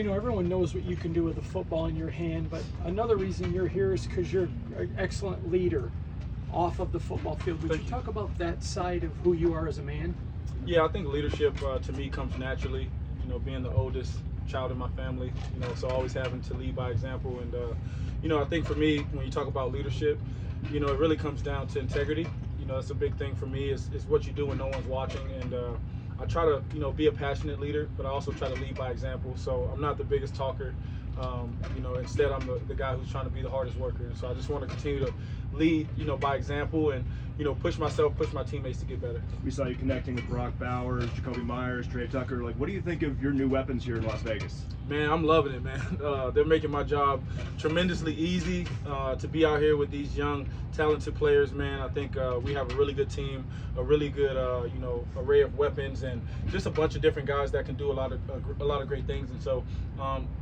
You know, everyone knows what you can do with a football in your hand, but another reason you're here is because you're an excellent leader off of the football field. Would you talk about that side of who you are as a man? Yeah, I think leadership to me comes naturally. You know, being the oldest child in my family, you know, so always having to lead by example. And, you know, I think for me, when you talk about leadership, you know, it really comes down to integrity. You know, that's a big thing for me is what you do when no one's watching. And I try to, you know, be a passionate leader, but I also try to lead by example. So I'm not the biggest talker. You know, instead I'm the guy who's trying to be the hardest worker. And so I just want to continue to lead, you know, by example and, you know, push myself, push my teammates to get better. We saw you connecting with Brock Bowers, Jakobi Meyers, Trey Tucker. Like, what do you think of your new weapons here in Las Vegas? Man, I'm loving it, man. They're making my job tremendously easy to be out here with these young, talented players, man. I think we have a really good team, a really good, you know, array of weapons, and just a bunch of different guys that can do a lot of great things. And so,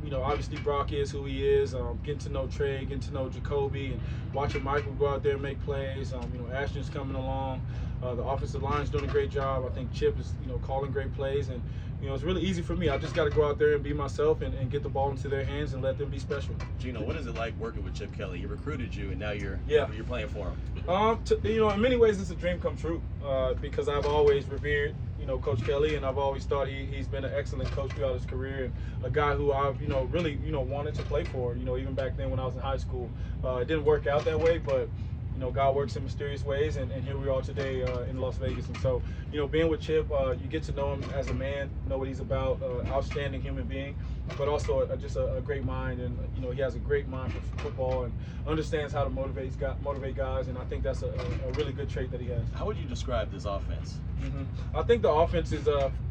you know, obviously Brock is who he is. Getting to know Trey, getting to know Jakobi, and watching Michael go out there and make plays. You know, Ashton's coming along. The offensive line's doing a great job. I think Chip is, you know, calling great plays, and you know, it's really easy for me. I just got to go out there and be myself and get the ball into their hands and let them be special. Geno, what is it like working with Chip Kelly? He recruited you, and now you're playing for him. You know, in many ways, it's a dream come true because I've always revered, you know, Coach Kelly, and I've always thought he's been an excellent coach throughout his career and a guy who I've, you know, really, you know, wanted to play for. You know, even back then when I was in high school, it didn't work out that way, but you know, God works in mysterious ways, and here we are today in Las Vegas. And so, you know, being with Chip, you get to know him as a man, know what he's about, outstanding human being, but also just a great mind. And, you know, he has a great mind for football and understands how to motivate guys, and I think that's a really good trait that he has. How would you describe this offense? I think the offense is,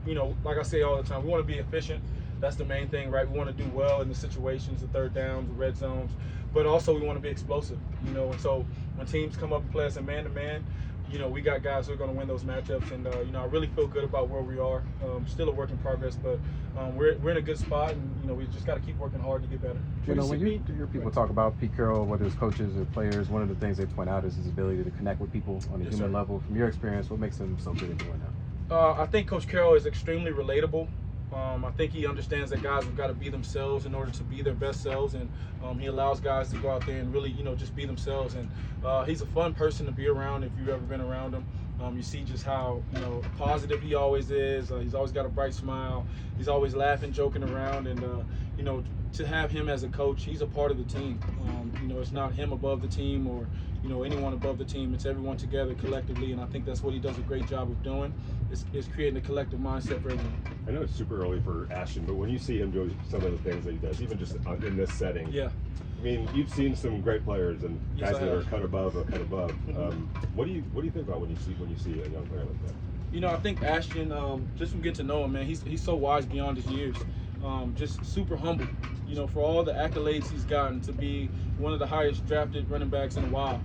you know, like I say all the time, we want to be efficient. That's the main thing, right? We want to do well in the situations, the third downs, the red zones, but also we want to be explosive, you know. And so when teams come up and play us in man-to-man, you know, we got guys who are going to win those matchups. And, you know, I really feel good about where we are. Still a work in progress, but we're in a good spot, and, you know, we just got to keep working hard to get better. You know, when you hear people talk about Pete Carroll, whether it's coaches or players, one of the things they point out is his ability to connect with people on a human level. From your experience, what makes him so good at doing that? I think Coach Carroll is extremely relatable. I think he understands that guys have got to be themselves in order to be their best selves, and he allows guys to go out there and really, you know, just be themselves. And he's a fun person to be around if you've ever been around him. You see just how, you know, positive he always is. He's always got a bright smile. He's always laughing, joking around, and you know, to have him as a coach, he's a part of the team. You know, it's not him above the team or, you know, anyone above the team. It's everyone together collectively, and I think that's what he does a great job of doing, is creating a collective mindset for everyone. I know it's super early for Ashton, but when you see him do some of the things that he does, even just in this setting, yeah. I mean, you've seen some great players and guys that are cut above. What do you think about when you see a young player like that? You know, I think Ashton, just from getting to know him, man, he's so wise beyond his years. Just super humble. You know, for all the accolades he's gotten, to be one of the highest drafted running backs in a while.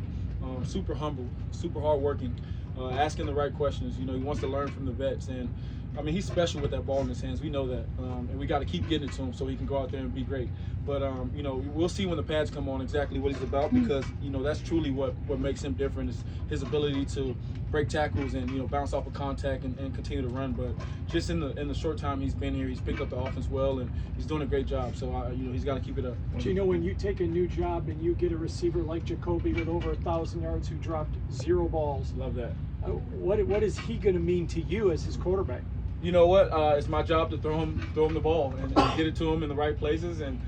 Super humble, super hardworking, asking the right questions. You know, he wants to learn from the vets, and I mean, he's special with that ball in his hands. We know that, and we got to keep getting it to him so he can go out there and be great. But you know, we'll see when the pads come on exactly what he's about, because you know, that's truly what makes him different, is his ability to break tackles and, you know, bounce off of contact and continue to run. But just in the short time he's been here, he's picked up the offense well, and he's doing a great job. So you know, he's got to keep it up. Do you know, when you take a new job and you get a receiver like Jakobi with over 1,000 yards who dropped 0 balls? Love that. What is he going to mean to you as his quarterback? You know what? It's my job to throw him the ball and get it to him in the right places and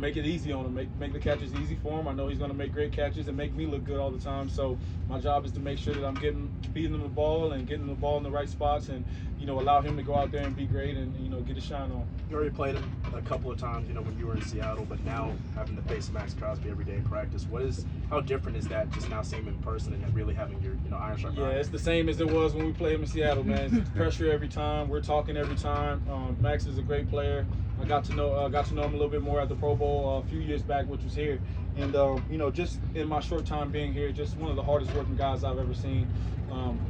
make it easy on him, make the catches easy for him. I know he's going to make great catches and make me look good all the time. So my job is to make sure that I'm feeding him the ball and getting the ball in the right spots, and, you know, allow him to go out there and be great and, you know, get his shine on. You already played him a couple of times, you know, when you were in Seattle, but now having to face Maxx Crosby every day in practice, how different is that, just now seeing him in person and really having your, you know, iron sharp iron? Yeah, it's the same as it was when we played him in Seattle, man. It's pressure every time. We're talking every time. Max is a great player. I got to know him a little bit more at the Pro Bowl a few years back, which was here. And you know, just in my short time being here, just one of the hardest working guys I've ever seen.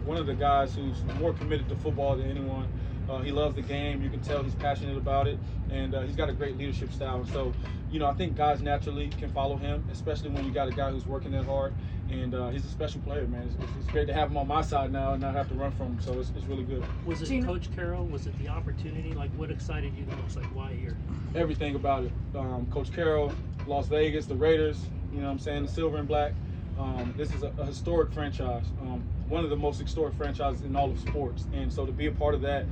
One of the guys who's more committed to football than anyone. He loves the game. You can tell he's passionate about it, and he's got a great leadership style. And so, I think guys naturally can follow him, especially when you got a guy who's working that hard. And he's a special player, man. It's great to have him on my side now and not have to run from him. So it's really good. Was it Coach Carroll? Was it the opportunity? Like, what excited you the most? Like, why here? Everything about it. Coach Carroll, Las Vegas, the Raiders, the silver and black. This is a historic franchise, one of the most historic franchises in all of sports. And so to be a part of that,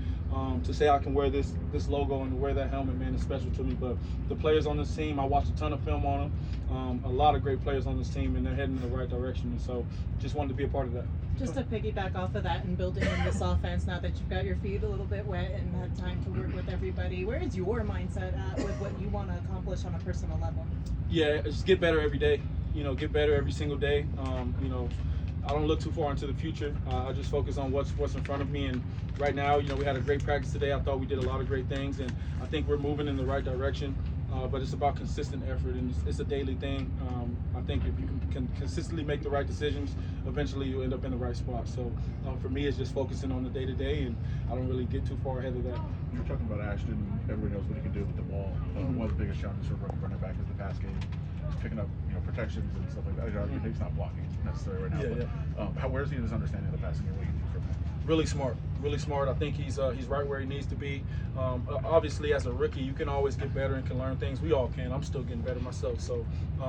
to say I can wear this logo and wear that helmet, man, is special to me. But the players on this team, I watched a ton of film on them. A lot of great players on this team, and they're heading in the right direction. And so just wanted to be a part of that. Just to piggyback off of that and building in this offense, now that you've got your feet a little bit wet and had time to work with everybody, where is your mindset at with what you want to accomplish on a personal level? Yeah, just get better every day. Get better every single day. I don't look too far into the future. I just focus on what's in front of me. And right now, we had a great practice today. I thought we did a lot of great things, and I think we're moving in the right direction. But it's about consistent effort, and it's a daily thing. I think if you can consistently make the right decisions, eventually you'll end up in the right spot. So for me, it's just focusing on the day-to-day, and I don't really get too far ahead of that. You're talking about Ashton. Everybody knows what he can do with the ball. One of the biggest challenges for a running back is the pass game. Picking up, protections and stuff like that. He's not blocking necessarily right now. But where's he in his understanding of the passing game? What do you think from him? Really smart. I think he's right where he needs to be. Obviously, as a rookie, you can always get better and can learn things. We all can. I'm still getting better myself. So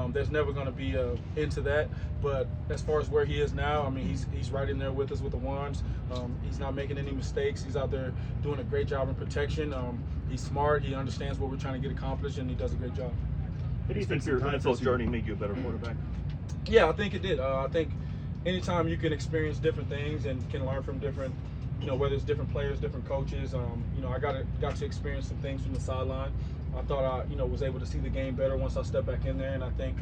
there's never going to be an end to that. But as far as where he is now, he's right in there with us with the ones. He's not making any mistakes. He's out there doing a great job in protection. He's smart. He understands what we're trying to get accomplished, and he does a great job. How do you think your NFL journey made you a better quarterback? Yeah, I think it did. I think anytime you can experience different things and can learn from different, whether it's different players, different coaches, I got to experience some things from the sideline. I thought I, was able to see the game better once I stepped back in there, and I think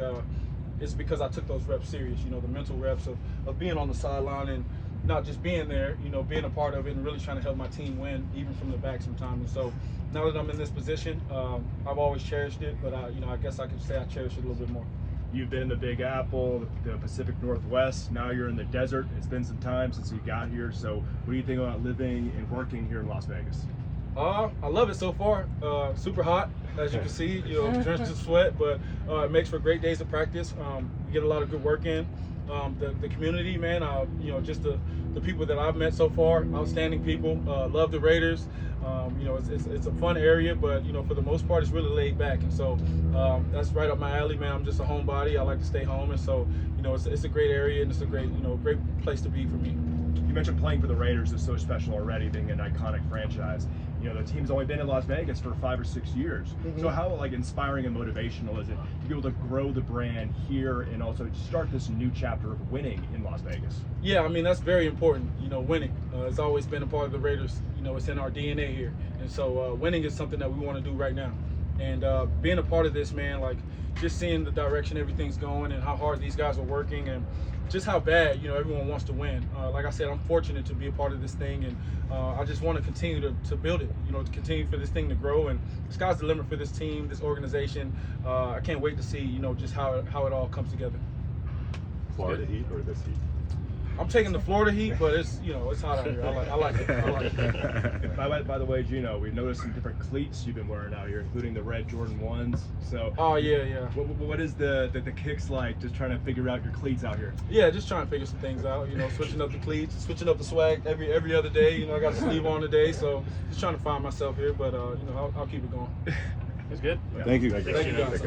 it's because I took those reps serious. The mental reps of being on the sideline and not just being there, being a part of it and really trying to help my team win, even from the back sometimes. And so now that I'm in this position, I've always cherished it, but I guess I could say I cherish it a little bit more. You've been in the Big Apple, the Pacific Northwest. Now you're in the desert. It's been some time since you got here. So what do you think about living and working here in Las Vegas? I love it so far. Super hot, as you can see. Drenched in sweat, but it makes for great days of practice. You get a lot of good work in. The community, man, just the people that I've met so far, outstanding people. Love the Raiders. It's a fun area, but for the most part, it's really laid back, and so that's right up my alley, man. I'm just a homebody. I like to stay home, and so it's a great area, and it's a great great place to be for me. You mentioned playing for the Raiders is so special already, being an iconic franchise. The team's only been in Las Vegas for 5 or 6 years. So how inspiring and motivational is it to be able to grow the brand here and also start this new chapter of winning in Las Vegas? Yeah, that's very important. Winning. It's always been a part of the Raiders. It's in our DNA here, and so winning is something that we want to do right now. And being a part of this, man, just seeing the direction everything's going and how hard these guys are working and just how bad everyone wants to win. Like I said, I'm fortunate to be a part of this thing, and I just want to continue to build it, to continue for this thing to grow, and the sky's the limit for this team, this organization. I can't wait to see just how it all comes together. Florida Heat or this Heat? I'm taking the Florida Heat, but it's it's hot out here. I like it. By the way, Geno, we've noticed some different cleats you've been wearing out here, including the red Jordan 1s. So. Oh yeah. What is the kicks like? Just trying to figure out your cleats out here. Yeah, just trying to figure some things out. Switching up the cleats, switching up the swag every other day. I got a sleeve on today, so just trying to find myself here. But I'll keep it going. It's good. Yeah. Thank you. Thank you guys.